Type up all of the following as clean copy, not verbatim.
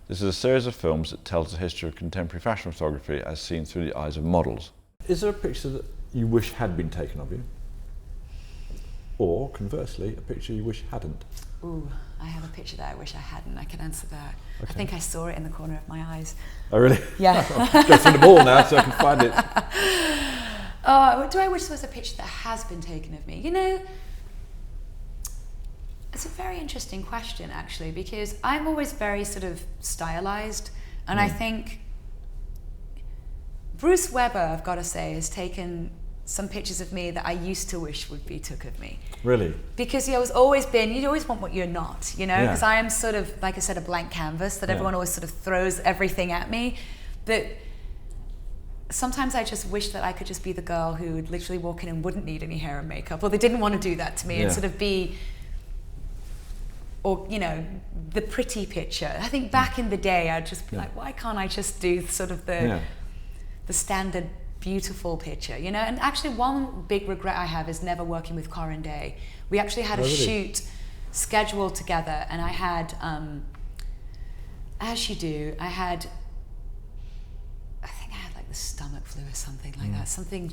This is a series of films that tells the history of contemporary fashion photography as seen through the eyes of models. Is there a picture that you wish had been taken of you? Or, conversely, a picture you wish hadn't? Ooh, I have a picture that I wish I hadn't. I can answer that. Okay. I think I saw it in the corner of my eyes. Oh, really? Yeah. Go through them all now so I can find it. Oh, do I wish there was a picture that has been taken of me? You know, it's a very interesting question, actually, because I'm always very sort of stylized, and I think Bruce Weber, I've got to say, has taken some pictures of me that I used to wish would be took of me. Really? Because you always want what you're not, you know? Because I am sort of, like I said, a blank canvas that everyone always sort of throws everything at me. But sometimes I just wish that I could just be the girl who would literally walk in and wouldn't need any hair and makeup, or they didn't want to do that to me and sort of be, or, you know, the pretty picture. I think back in the day, I'd just be like, why can't I just do sort of the standard beautiful picture, you know? And actually one big regret I have is never working with Corinne Day. We actually had a shoot scheduled together, and I had, as you do, I think I had like the stomach flu or something like that. Something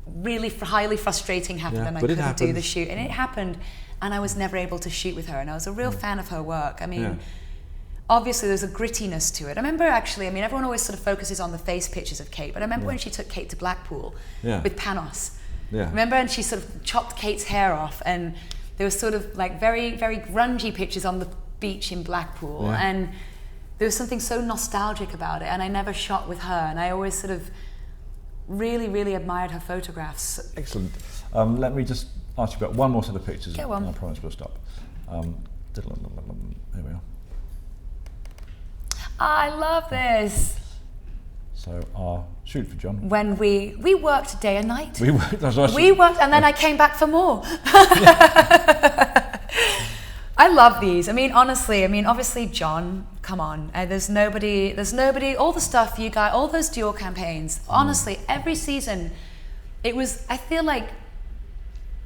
really highly frustrating happened, and I couldn't do the shoot. And it happened, and I was never able to shoot with her, and I was a real fan of her work. I mean, obviously there's a grittiness to it. I remember actually, I mean, everyone always sort of focuses on the face pictures of Kate, but I remember when she took Kate to Blackpool with Panos. Remember, and she sort of chopped Kate's hair off, and there was sort of like very, very grungy pictures on the beach in Blackpool, and there was something so nostalgic about it, and I never shot with her, and I always sort of really, really admired her photographs. Excellent. Let me just ask you about one more set of pictures. Get one. I promise we'll stop. Here we are. I love this. So our shoot for John. When we worked day and night. We worked. We worked, and then I came back for more. I love these. I mean, honestly, I mean, obviously, John, come on. There's nobody, all the stuff you got, all those Dior campaigns, honestly, every season, it was, I feel like,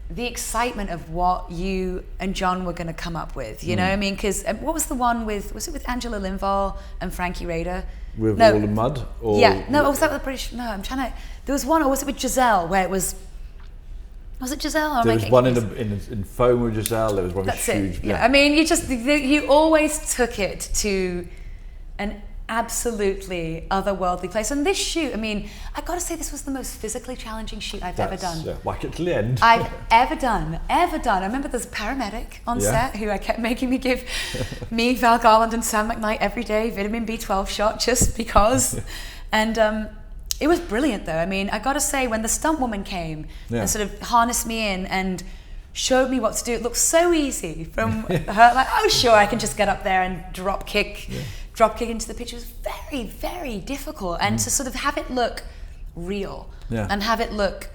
the excitement of what you and John were going to come up with, you know? I mean, because what was the one with, was it with Angela Linval and Frankie Rader? With All the Mud? Or was that with the British? No, I'm trying to, there was one, or was it with Giselle, where it was it Giselle? There was one in foam with Giselle, there was one huge. Yeah, I mean, you always took it to an absolutely otherworldly place. And this shoot, I mean, I got to say, this was the most physically challenging shoot I've ever done. Whack it to the end. I've ever done. I remember there's a paramedic on set who I kept making me give me, Val Garland and Sam McKnight every day vitamin B12 shot just because. And it was brilliant though. I mean, I got to say, when the stunt woman came and sort of harnessed me in and showed me what to do, it looked so easy from her, like, oh sure, I can just get up there and drop kick into the picture. It was very, very difficult, and to sort of have it look real and have it look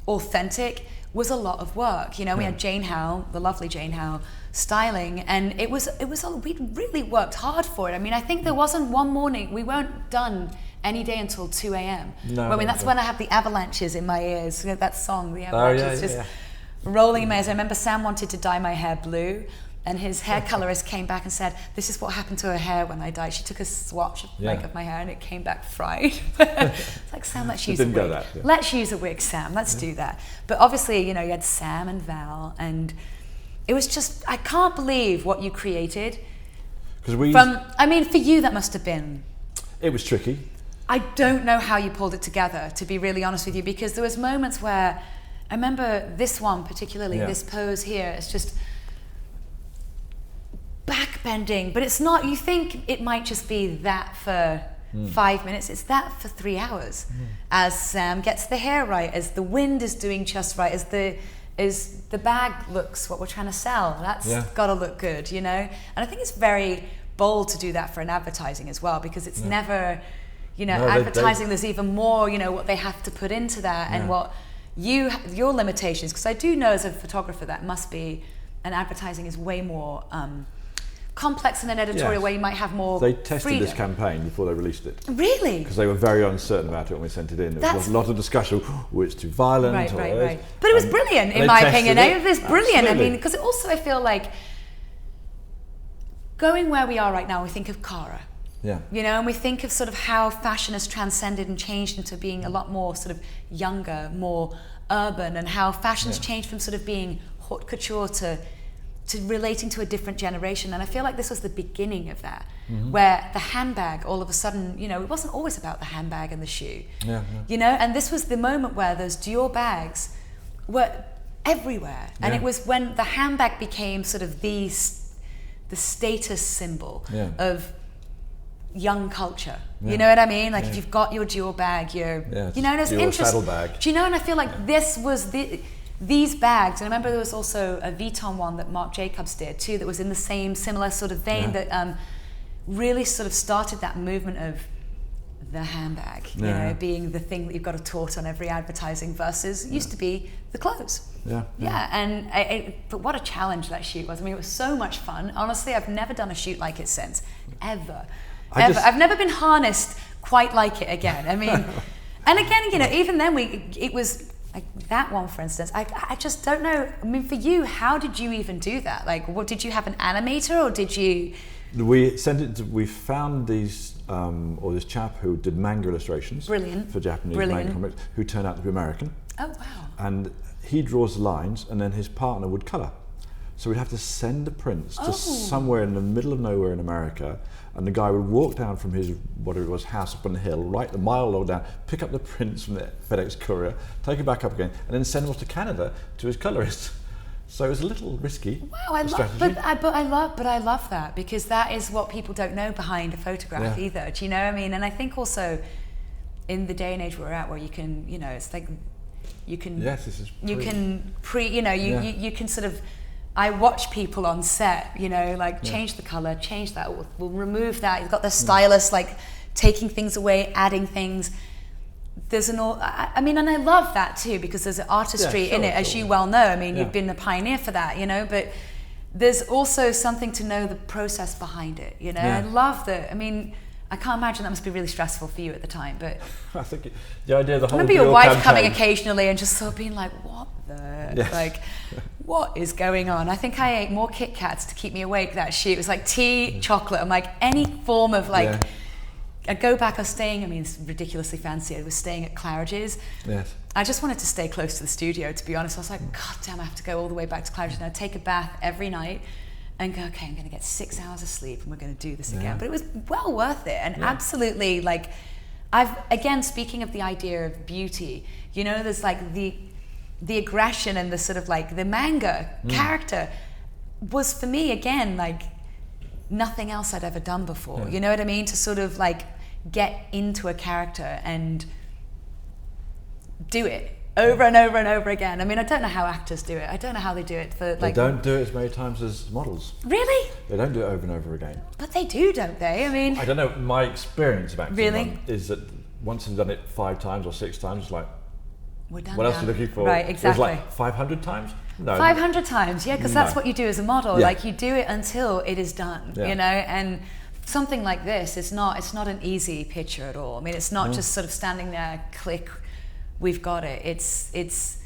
authentic was a lot of work. You know, we had Jane Howe, the lovely Jane Howe, styling, and we really worked hard for it. I mean, I think there wasn't one morning we weren't done any day until 2 a.m. That's when I have the avalanches in my ears. That song, the avalanches, rolling in my ears. I remember Sam wanted to dye my hair blue, and his hair colorist came back and said, "This is what happened to her hair when I dyed." She took a swatch of my hair, and it came back fried. It's like, Sam, let's use a wig. Let's use a wig, Sam. Let's do that. But obviously, you know, you had Sam and Val, and it was just, I can't believe what you created. I mean, for you, that must have been. It was tricky. I don't know how you pulled it together, to be really honest with you, because there was moments where, I remember this one particularly, this pose here, it's just backbending, but it's not. You think it might just be that for 5 minutes, it's that for 3 hours. As Sam gets the hair right, as the wind is doing just right, as the bag looks what we're trying to sell, that's got to look good, you know? And I think it's very bold to do that for an advertising as well, because it's never, you know, advertising, there's even more, you know, what they have to put into that and what your limitations, because I do know as a photographer that must be, and advertising is way more complex in an editorial where you might have more They tested freedom. This campaign before they released it. Really? Because they were very uncertain about it when we sent it in. There was a lot of discussion, it's too violent. Right. But it was brilliant, in my opinion. It was brilliant. Absolutely. I mean, because also I feel like going where we are right now, we think of Cara. Yeah. You know, and we think of sort of how fashion has transcended and changed into being a lot more sort of younger, more urban, and how fashion's changed from sort of being haute couture to relating to a different generation. And I feel like this was the beginning of that, where the handbag, all of a sudden, you know, it wasn't always about the handbag and the shoe. You know, and this was the moment where those Dior bags were everywhere. And it was when the handbag became sort of the status symbol of young culture. You know what I mean? Like if you've got your Dior bag, you know, and it's Dior interesting. saddlebag. Do you know? And I feel like this was these bags. And I remember there was also a Vuitton one that Marc Jacobs did too, that was in the same similar sort of vein that really sort of started that movement of the handbag, you know, being the thing that you've got to taunt on every advertising versus used to be the clothes. And but what a challenge that shoot was. I mean, it was so much fun. Honestly, I've never done a shoot like it since, ever. I've never been harnessed quite like it again. I mean, and again, you know, even then it was like that one, for instance. I just don't know. I mean, for you, how did you even do that? Like, what did you have an animator, or did you? We found these, or this chap who did manga illustrations for Japanese manga comics, who turned out to be American. Oh wow! And he draws the lines, and then his partner would colour. So we'd have to send the prints to somewhere in the middle of nowhere in America, and the guy would walk down from his, whatever it was, house up on the hill, right the mile low down, pick up the prints from the FedEx courier, take it back up again, and then send them off to Canada to his colourist. So it was a little risky. Wow, but I love that, because that is what people don't know behind a photograph either. Do you know what I mean? And I think also in the day and age we're at, where you can, you know, it's like you can you can sort of. I watch people on set, you know, like change the color, change that, we'll remove that. You've got the stylist like taking things away, adding things. There's I mean, and I love that too, because there's an artistry in it, as you well know. I mean, you've been a pioneer for that, you know, but there's also something to know the process behind it, you know. I love that. I mean, I can't imagine that must be really stressful for you at the time, but I think the idea of the whole. I remember your wife coming occasionally and just sort of being like, "What the like? What is going on?" I think I ate more Kit Kats to keep me awake that shoot. It was like tea, chocolate, and like any form of like. I'd go back. I was staying. I mean, it's ridiculously fancy. I was staying at Claridge's. Yes. I just wanted to stay close to the studio. To be honest, I was like, God damn, I have to go all the way back to Claridge's. And I'd take a bath every night. And go, okay, I'm going to get 6 hours of sleep and we're going to do this again. But it was well worth it, and absolutely, like, again, speaking of the idea of beauty, you know, there's like the aggression and the sort of like the manga character was for me, again, like nothing else I'd ever done before. You know what I mean? To sort of like get into a character and do it over and over and over again. I mean, I don't know how actors do it. I don't know how they do it. They don't do it as many times as models. Really? They don't do it over and over again. But they do, don't they? I mean, I don't know. My experience of acting is that once I've done it 5 times or 6 times, it's like, we're done. What else are you looking for? Right, exactly. It was like 500 times? No. 500 times, because that's what you do as a model. Like, you do it until it is done, you know? And something like this, it's not an easy picture at all. I mean, it's not just sort of standing there, click, we've got it. It's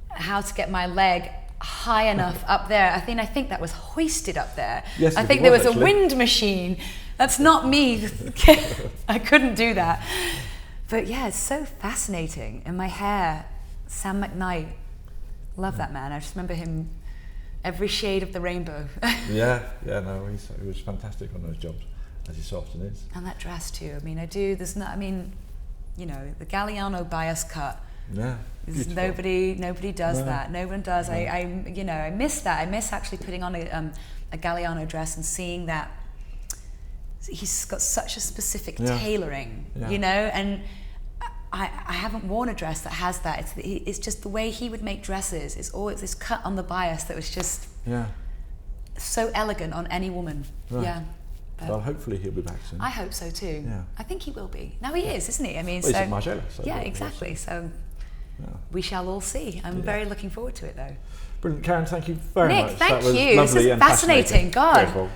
how to get my leg high enough up there. I think that was hoisted up there. Yes, I think there was a wind machine. That's not me. I couldn't do that. But yeah, it's so fascinating. And my hair, Sam McKnight, love that man. I just remember him, every shade of the rainbow. No, he was fantastic on those jobs, as he so often is. And that dress too. I mean, you know, the Galliano bias cut. Yeah. Nobody does that. No one does. I miss that. I miss actually putting on a Galliano dress and seeing that he's got such a specific tailoring, you know, and I haven't worn a dress that has that. It's just the way he would make dresses. It's always this cut on the bias that was just so elegant on any woman. Right. Yeah. But well, hopefully he'll be back soon. I hope so too. Yeah. I think he will be. Now he is, isn't he? I mean, he's at Margiela. So yeah, exactly. So we shall all see. I'm very looking forward to it, though. Brilliant, Karen. Thank you very much. Nick, thank you. This is fascinating. God. Grateful.